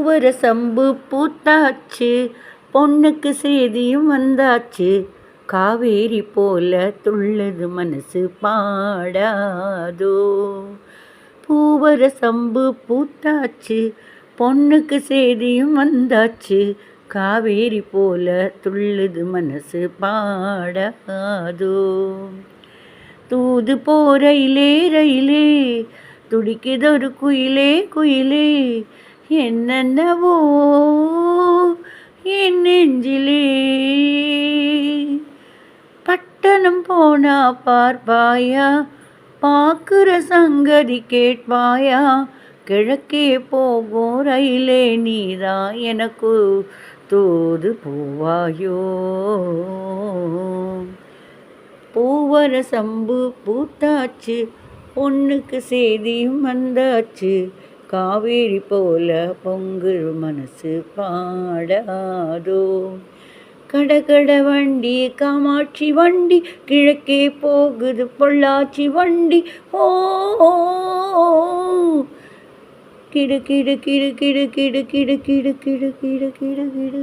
பூவர சம்பு பூத்தாச்சு, பொண்ணுக்கு செய்தியும் வந்தாச்சு, காவேரி போல துள்ளுது மனசு பாடாதோ. பூவர சம்பு பூத்தாச்சு, பொண்ணுக்கு செய்தியும் வந்தாச்சு, காவேரி போல துள்ளுது மனசு பாடாதோ. தூது போரையிலே ரயிலே, துடிக்குதொரு குயிலே குயிலே, என்னென்னவோ என் நெஞ்சிலே. பட்டணம் போனா பார்ப்பாயா, பார்க்குற சங்கதி கேட்பாயா, கிழக்கே போகும் ரயிலே நீதான் எனக்கு தூது போவாயோ. பூவர சம்பு பூத்தாச்சு, பொண்ணுக்கு செய்தியும் வந்தாச்சு, காவேரி போல பொங்கு மனசு பாடாதோ. கடகட வண்டி காமாட்சி வண்டி, கிழக்கே போகுது பொள்ளாச்சி வண்டி. ஓ கிடு கிடு கிடு கிடு கிடு கிடு கிடு கிடு கிடு கிடு கிடு.